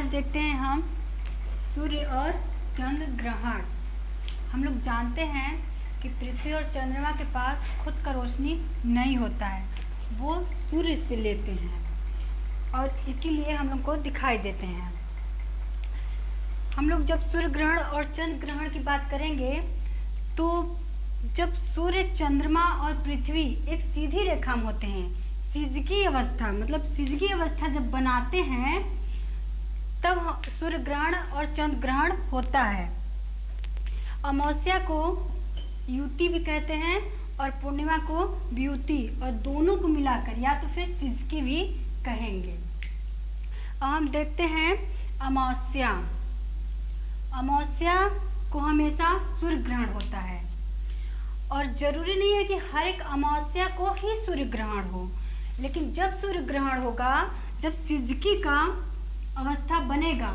देखते हैं हम सूर्य और चंद्र ग्रहण। हम लोग जानते हैं कि पृथ्वी और चंद्रमा के पास खुद का रोशनी नहीं होता है, वो सूर्य से लेते हैं और इसीलिए हम लोग को दिखाई देते हैं। हम लोग जब सूर्य ग्रहण और चंद्र ग्रहण की बात करेंगे तो जब सूर्य, चंद्रमा और पृथ्वी एक सीधी रेखा में होते हैं, सिजकी अवस्था मतलब सिजकी अवस्था जब बनाते हैं तब सूर्य ग्रहण और चंद्र ग्रहण होता है। अमावस्या को युति भी कहते हैं और पूर्णिमा को व्युति, और दोनों को मिलाकर या तो फिर सिजकी भी कहेंगे। अब हम देखते हैं अमावस्या। अमावस्या को हमेशा सूर्य ग्रहण होता है और जरूरी नहीं है कि हर एक अमावस्या को ही सूर्य ग्रहण हो, लेकिन जब सूर्य ग्रहण होगा, जब सिजकी का अवस्था बनेगा,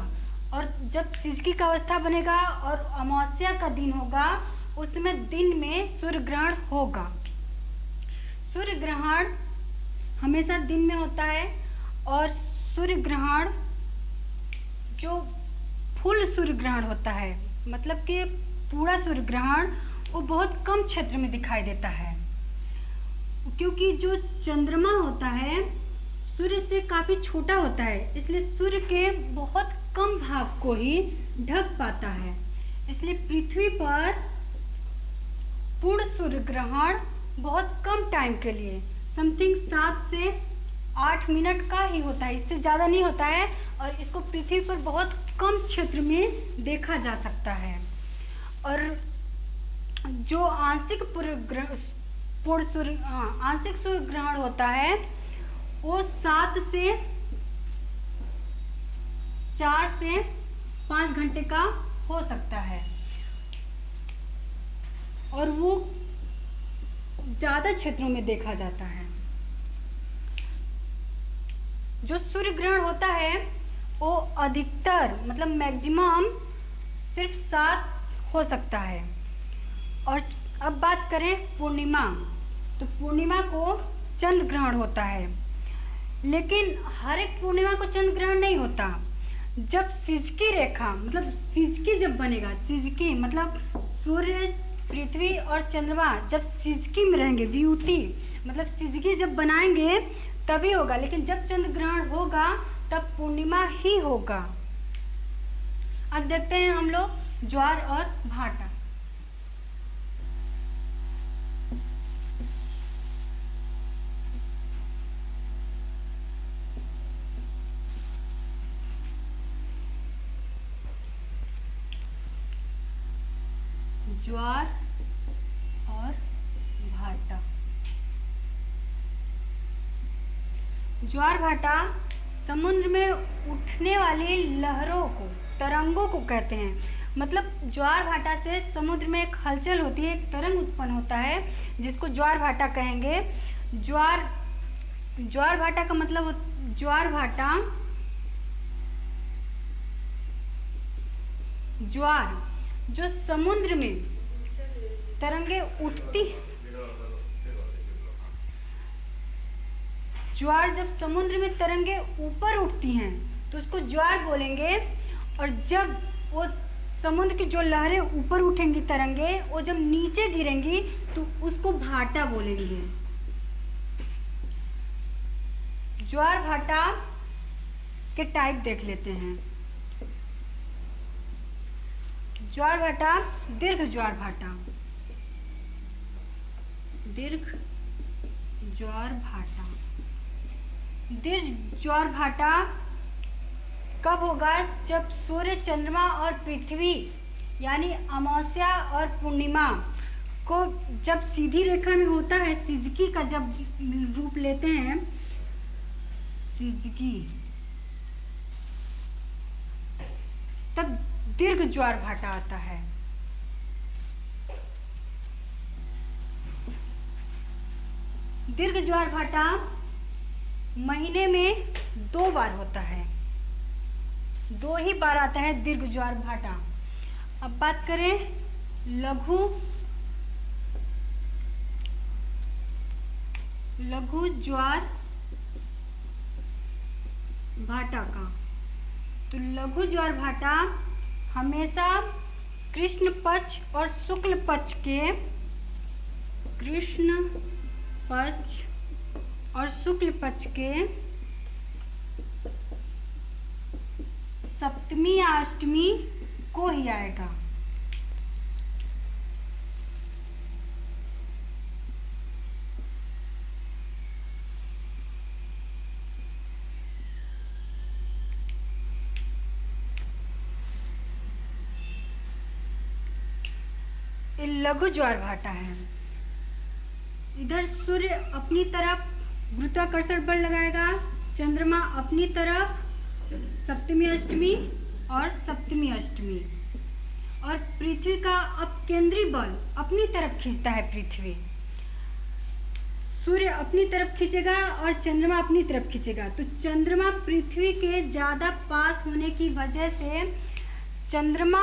और जब सिजकी का अवस्था बनेगा और अमावस्या का दिन होगा, उसमें दिन में सूर्य ग्रहण होगा। सूर्य ग्रहण हमेशा दिन में होता है और सूर्य ग्रहण जो फुल सूर्य ग्रहण होता है, मतलब कि पूरा सूर्य ग्रहण, वो बहुत कम क्षेत्र में दिखाई देता है, क्योंकि जो चंद्रमा होता है सूर्य से काफी छोटा होता है, इसलिए सूर्य के बहुत कम भाग को ही ढक पाता है। इसलिए पृथ्वी पर पूर्ण सूर्य ग्रहण बहुत कम टाइम के लिए, समथिंग 7 से 8 मिनट का ही होता है, इससे ज़्यादा नहीं होता है, और इसको पृथ्वी पर बहुत कम क्षेत्र में देखा जा सकता है। और जो आंशिक सूर्य ग्रहण होता है वो 4 से 5 घंटे का हो सकता है, और वो ज्यादा क्षेत्रों में देखा जाता है। जो सूर्य ग्रहण होता है वो अधिकतर मतलब मैक्सिमम सिर्फ 7 हो सकता है। और अब बात करें पूर्णिमा, तो पूर्णिमा को चंद्र ग्रहण होता है, लेकिन हर एक पूर्णिमा को चंद्र ग्रहण नहीं होता। जब सिजकी रेखा मतलब सिजकी जब बनेगा, सिजकी मतलब सूर्य, पृथ्वी और चंद्रमा जब सिजकी में रहेंगे, व्युति मतलब सिजकी जब बनाएंगे तभी होगा, लेकिन जब चंद्र ग्रहण होगा तब पूर्णिमा ही होगा। अब देखते हैं हम लोग ज्वार और भाटा। ज्वार और भाटा। ज्वार भाटा समुद्र में उठने वाली लहरों को, तरंगों को कहते हैं। मतलब ज्वार भाटा से समुद्र में एक हलचल होती है, एक तरंग उत्पन्न होता है जिसको ज्वार भाटा कहेंगे। ज्वार भाटा का मतलब, ज्वार भाटा ज्वार जो समुद्र में तरंगे उठती, ज्वार जब समुद्र में तरंगे ऊपर उठती हैं तो उसको ज्वार बोलेंगे, और जब वो समुद्र की जो लहरें ऊपर उठेंगी, तरंगे वो जब नीचे गिरेंगी तो उसको भाटा बोलेंगे। ज्वार भाटा के टाइप देख लेते हैं। ज्वार भाटा, दीर्घ ज्वार भाटा। दीर्घ ज्वार भाटा। दीर्घ ज्वार भाटा कब होगा? जब सूर्य, चंद्रमा और पृथ्वी यानी अमावस्या और पूर्णिमा को जब सीधी रेखा में होता है, सिजकी का जब रूप लेते हैं, सिजकी, तब दीर्घ ज्वार भाटा आता है। दीर्घ ज्वार भाटा महीने में 2 बार होता है, 2 ही बार आता है दीर्घ ज्वार भाटा। अब बात करें लघु ज्वार भाटा का, तो लघु ज्वार भाटा हमेशा कृष्ण पक्ष और शुक्ल पक्ष के सप्तमी या अष्टमी को ही आएगा। ये लघु ज्वार भाटा है। इधर सूर्य अपनी तरफ गुरुत्वाकर्षण बल लगाएगा, चंद्रमा अपनी तरफ सप्तमी अष्टमी और सप्तमी अष्टमी, और पृथ्वी का अपकेंद्री बल अपनी तरफ खींचता है। पृथ्वी सूर्य अपनी तरफ खींचेगा और चंद्रमा अपनी तरफ खींचेगा। तो चंद्रमा पृथ्वी के ज़्यादा पास होने की वजह से चंद्रमा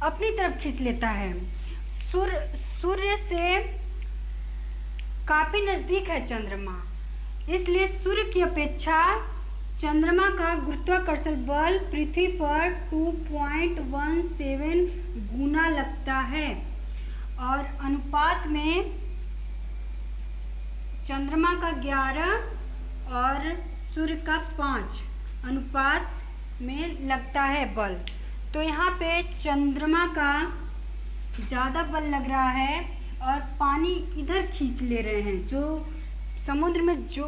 अपनी तरफ खींच लेता है। सूर्य से काफी नजदीक है चंद्रमा, इसलिए सूर्य की अपेक्षा चंद्रमा का गुरुत्वाकर्षण बल पृथ्वी पर 2.17 गुना लगता है, और अनुपात में चंद्रमा का 11 और सूर्य का 5 अनुपात में लगता है बल। तो यहाँ पे चंद्रमा का ज़्यादा बल लग रहा है और पानी इधर खींच ले रहे हैं। जो समुद्र में जो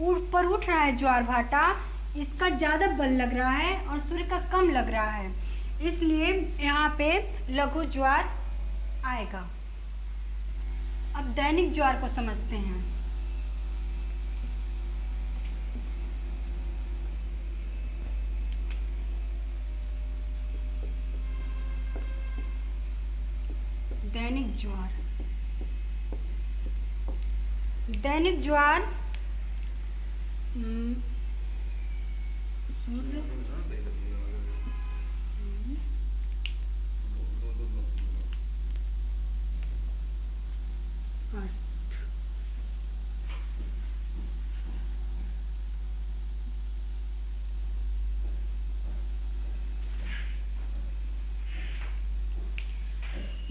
ऊपर उठ रहा है ज्वार भाटा, इसका ज़्यादा बल लग रहा है और सूर्य का कम लग रहा है, इसलिए यहाँ पे लघु ज्वार आएगा। अब दैनिक ज्वार को समझते हैं। दैनिक ज्वार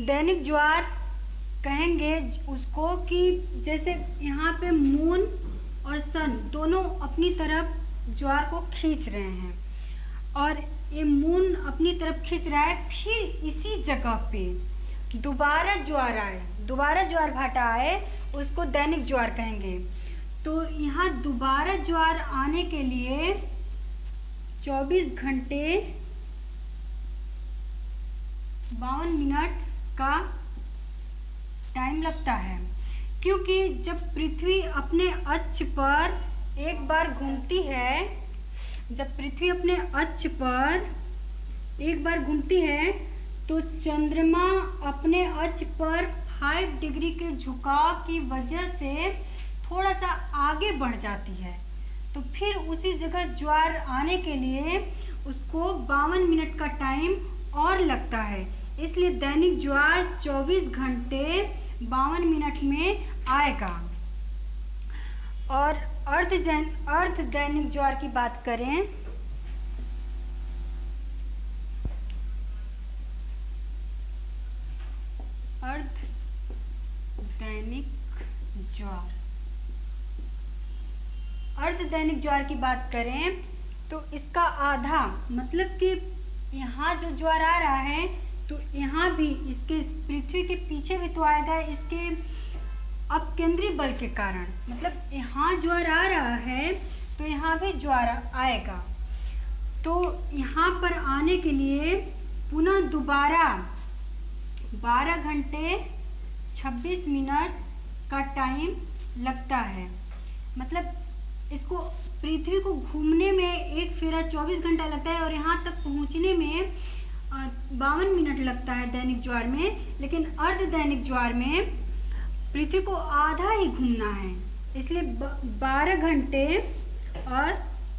दैनिक ज्वार कहेंगे उसको कि जैसे यहाँ पे मून और सन दोनों अपनी तरफ ज्वार को खींच रहे हैं, और ये मून अपनी तरफ खींच रहा है, फिर इसी जगह पे दोबारा ज्वार भाटा आए, उसको दैनिक ज्वार कहेंगे। तो यहाँ दोबारा ज्वार आने के लिए 24 घंटे 52 मिनट का टाइम लगता है, क्योंकि जब पृथ्वी अपने अक्ष पर एक बार घूमती है, तो चंद्रमा अपने अक्ष पर 5 डिग्री के झुकाव की वजह से थोड़ा सा आगे बढ़ जाती है। तो फिर उसी जगह ज्वार आने के लिए उसको 52 मिनट का टाइम और लगता है, इसलिए दैनिक ज्वार 24 घंटे 52 मिनट में आएगा। और अर्ध दैनिक ज्वार की बात करें, अर्ध दैनिक ज्वार की बात करें तो इसका आधा, मतलब कि यहाँ जो ज्वार आ रहा है तो यहाँ भी इसके पृथ्वी के पीछे भी तो आएगा, इसके अपकेंद्री बल के कारण। मतलब यहाँ ज्वार आ रहा है तो यहाँ भी ज्वार आएगा। तो यहाँ पर आने के लिए पुनः दोबारा 12 घंटे 26 मिनट का टाइम लगता है। मतलब इसको पृथ्वी को घूमने में एक फेरा 24 घंटा लगता है और यहाँ तक पहुँचने में 52 मिनट लगता है दैनिक ज्वार में। लेकिन अर्ध दैनिक ज्वार में पृथ्वी को आधा ही घूमना है, इसलिए 12 घंटे और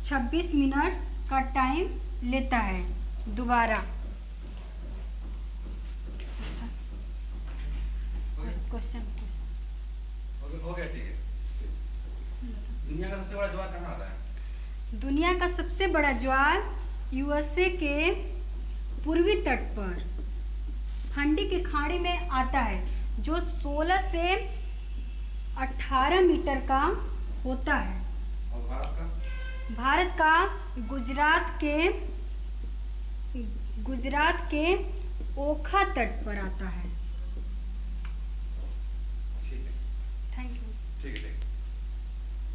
26 मिनट का टाइम लेता है दोबारा। क्वेश्चन हो गया, ठीक है। दुनिया का सबसे बड़ा ज्वार कहाँ आता है? दुनिया का सबसे बड़ा ज्वार यूएसए के पूर्वी तट पर फंडी की खाड़ी में आता है, जो 16 से 18 मीटर का होता है। और भारत का गुजरात के ओखा तट पर आता है। ठीक है, थैंक यू। ठीक है।